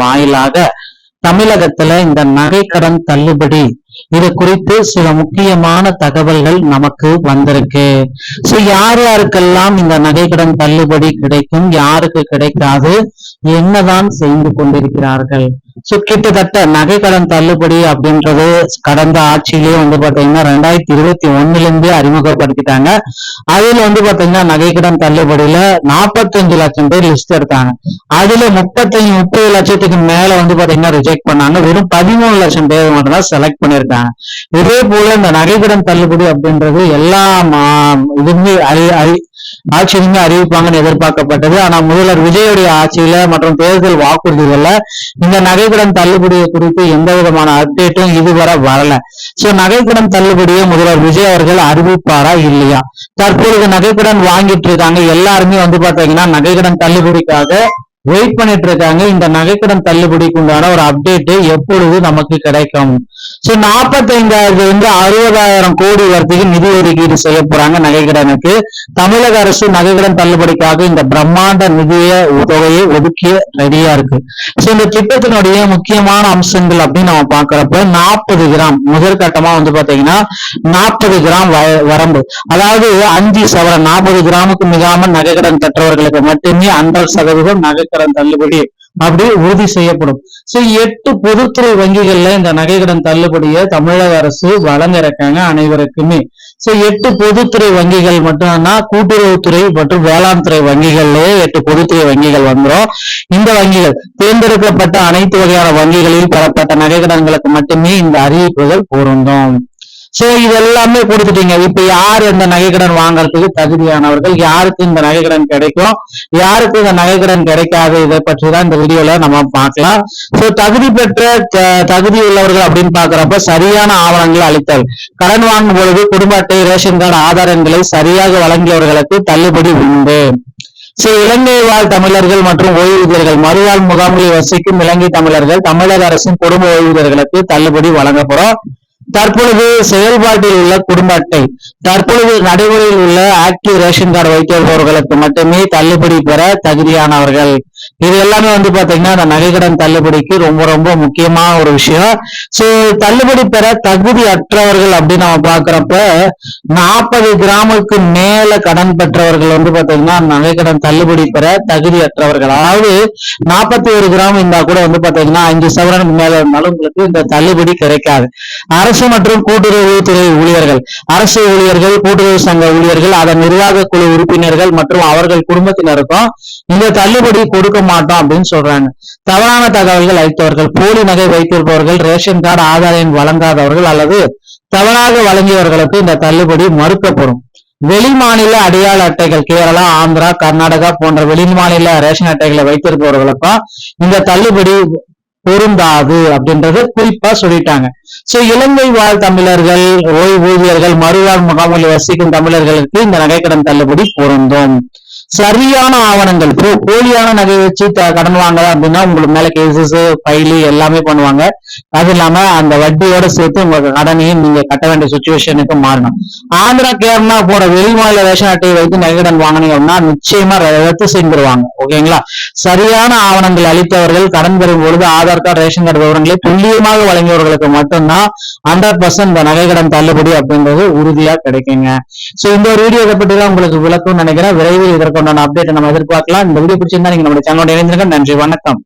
வாயிலாக தமிழகத்துல இந்த நகைக்கடன் தள்ளுபடி இது குறித்து சில முக்கியமான தகவல்கள் நமக்கு வந்திருக்கு. சோ யார் யாருக்கெல்லாம் இந்த நகைக்கடன் தள்ளுபடி கிடைக்கும், யாருக்கு கிடைக்காது, என்னதான் செய்து கொண்டிருக்கிறார்கள். சோ கிட்டத்தட்ட நகைக்கடன் தள்ளுபடி அப்படின்றது கடந்த ஆட்சியிலேயே பாத்தீங்கன்னா 2021 அறிமுகப்படுத்திட்டாங்க. அதுல பாத்தீங்கன்னா நகைக்கடன் தள்ளுபடியில 45 லட்சம் பேர் லிஸ்ட் எடுத்தாங்க. அதுல 30 லட்சத்துக்கு மேல பாத்தீங்கன்னா ரிஜெக்ட் பண்ணாங்க. வெறும் 13 லட்சம் பேர் மட்டும் தான் செலக்ட் பண்ணிருக்காங்க. இதே போல இந்த நகைக்கடன் தள்ளுபடி அப்படின்றது எல்லா இதுவுமே ஆட்சியிலுமே அறிவிப்பாங்கன்னு எதிர்பார்க்கப்பட்டது. ஆனா முதல்வர் விஜயுடைய ஆட்சியில மற்றும் தேர்தல் வாக்குறுதிகள்ல இந்த நகைக்கடன் தள்ளுபடியை குறித்து எந்த விதமான அப்டேட்டும் இதுவரை வரல. சோ நகைக்கடன் தள்ளுபடியை முதல்வர் விஜய் அவர்கள் அறிவிப்பாரா இல்லையா? தற்பொழுது நகைக்கடன் வாங்கிட்டு இருக்காங்க எல்லாருமே பாத்தீங்கன்னா நகைக்கடன் தள்ளுபடிக்காக வெயிட் பண்ணிட்டு இருக்காங்க. இந்த நகைக்கடன் தள்ளுபடிக்கு உண்டான ஒரு அப்டேட் எப்பொழுது நமக்கு கிடைக்கும்? சோ 45,000 60,000 கோடி வரைக்கும் நிதி ஒதுக்கீடு செய்ய போறாங்க நகைக்கடனுக்கு. தமிழக அரசு நகைக்கடன் தள்ளுபடிக்காக இந்த பிரம்மாண்ட நிதிய தொகையை ஒதுக்கிய ரெடியா இருக்கு. சோ இந்த திட்டத்தினுடைய முக்கியமான அம்சங்கள் அப்படின்னு நம்ம பாக்குறப்ப 40 கிராம் முதற்கட்டமா பாத்தீங்கன்னா 40 கிராம் வரம்பு, அதாவது 5 சவரன் 40 கிராமுக்கு மிகாமல் நகைக்கடன் பெற்றவர்களுக்கு மட்டுமே 100% நகைக்கடன் தள்ளுபடி அப்படி உறுதி செய்யப்படும். சோ 8 பொதுத்துறை வங்கிகள்ல இந்த நகைக்கடன் தள்ளுபடியை தமிழக அரசு வழங்க இருக்காங்க அனைவருக்குமே. சோ 8 பொதுத்துறை வங்கிகள் மட்டும்னா கூட்டுறவுத்துறை மற்றும் வேளாண் துறை வங்கிகள்லயே 8 பொதுத்துறை வங்கிகள் வந்துடும். இந்த வங்கிகள் தேர்ந்தெடுக்கப்பட்ட அனைத்து வகையான வங்கிகளில் பெறப்பட்ட நகைக்கடன்களுக்கு மட்டுமே இந்த அறிவிப்புகள் பொருந்தும். சோ இதெல்லாமே கொடுத்துட்டீங்க. இப்ப யாரு இந்த நகைக்கடன் வாங்கறதுக்கு தகுதியானவர்கள், யாருக்கு இந்த நகைக்கடன் கிடைக்கும், யாருக்கு இந்த நகைக்கடன் கிடைக்காது, இதை பற்றி தான் இந்த வீடியோல நம்ம பார்க்கலாம். சோ தகுதி உள்ளவர்கள் அப்படின்னு பாக்குறப்ப சரியான ஆவணங்கள் அளித்தல், கடன் வாங்கும் பொழுது குடும்ப அட்டை, ரேஷன் கார்டு, ஆதார் எண்களை சரியாக வழங்கியவர்களுக்கு தள்ளுபடி உண்டு. இலங்கை வாழ் தமிழர்கள் மற்றும் ஓய்வூதியர்கள், மறுவாழ் முகாம்களில் வசிக்கும் இலங்கை தமிழர்கள் தமிழக அரசின் குடும்ப ஓய்வூதியர்களுக்கு தள்ளுபடி வழங்கப்படும். தற்பொழுது செயல்பாட்டில் உள்ள குடும்ப அட்டை, தற்பொழுது நடைமுறையில் உள்ள ஆக்டிவ் ரேஷன் கார்டு வைத்திருப்பவர்களுக்கு மட்டுமே தள்ளுபடி பெற தகுதியானவர்கள். இது எல்லாமே பாத்தீங்கன்னா அந்த நகைக்கடன் தள்ளுபடிக்கு ரொம்ப ரொம்ப முக்கியமான ஒரு விஷயம். சோ தள்ளுபடி பெற தகுதி அற்றவர்கள் அப்படின்னு நம்ம பாக்குறப்ப 40 கிராமுக்கு மேல கடன் பெற்றவர்கள் பாத்தீங்கன்னா நகைக்கடன் தள்ளுபடி பெற தகுதி அற்றவர்கள். அதாவது 41 கிராம் இருந்தா கூட பாத்தீங்கன்னா 5 சவரனுக்கு மேல இருந்தாலும் உங்களுக்கு இந்த தள்ளுபடி கிடைக்காது. அரசு மற்றும் கூட்டுறவுத்துறை ஊழியர்கள், அரசு ஊழியர்கள், கூட்டுறவு சங்க ஊழியர்கள், அதன் நிர்வாக குழு உறுப்பினர்கள் மற்றும் அவர்கள் குடும்பத்தினருக்கும் இந்த தள்ளுபடி கொடுக்க மாட்டோம் அப்படின்னு சொல்றாங்க. தவறான தகவல்கள் அளித்தவர்கள், போலி நகை வைத்திருப்பவர்கள், ரேஷன் கார்டு, ஆதார் எண் வழங்காதவர்கள் அல்லது தவறாக வழங்கியவர்களுக்கு இந்த தள்ளுபடி மறுக்கப்படும். வெளிமாநில அடையாள அட்டைகள், கேரளா, ஆந்திரா, கர்நாடகா போன்ற வெளிமாநில ரேஷன் அட்டைகளை வைத்திருப்பவர்களுக்கும் இந்த தள்ளுபடி பொருந்தாது அப்படின்றது குறிப்பா சொல்லிட்டாங்க. சோ இலங்கை வாழ் தமிழர்கள், ஓய்வூதியர்கள், மறுவாழ் முகாம்களில் வசிக்கும் தமிழர்களுக்கு இந்த நகைக்கடன் தள்ளுபடி பொருந்தும். சரியான ஆவணங்கள், போலியான நகை வச்சு கடன் வாங்கலாம் அப்படின்னா உங்களுக்கு மேல கேசஸ், ஃபைலு எல்லாமே பண்ணுவாங்க. அது இல்லாம அந்த வட்டியோட சேர்த்து உங்களுக்கு கடனையும் நீங்க கட்ட வேண்டிய சுச்சுவேஷனுக்கு மாறணும். ஆந்திரா, கேரளா போற வெளிமாநில ரேஷன் அட்டையை வைத்து நகைக்கடன் வாங்கினீங்க அப்படின்னா நிச்சயமா ரத்து செஞ்சிருவாங்க. ஓகேங்களா? சரியான ஆவணங்கள் அளித்தவர்கள் கடன் பெறும் பொழுது ஆதார் கார்டு, ரேஷன் கார்டு விவரங்களை துல்லியமாக வழங்கியவர்களுக்கு மட்டும்தான் 100% இந்த நகைக்கடன் தள்ளுபடி அப்படின்றது உறுதியா கிடைக்குங்க. சோ இந்த ஒரு வீடியோ பற்றி தான் உங்களுக்கு விளக்கம் நினைக்கிறேன். விரைவில் இதற்கான அப்டேட் நம்ம எதிர்பார்க்கலாம். இந்த வீடியோ பிடிச்சிருந்தா நீங்க நம்மளுடைய சேனலோட இணைந்திருங்க. நன்றி, வணக்கம்.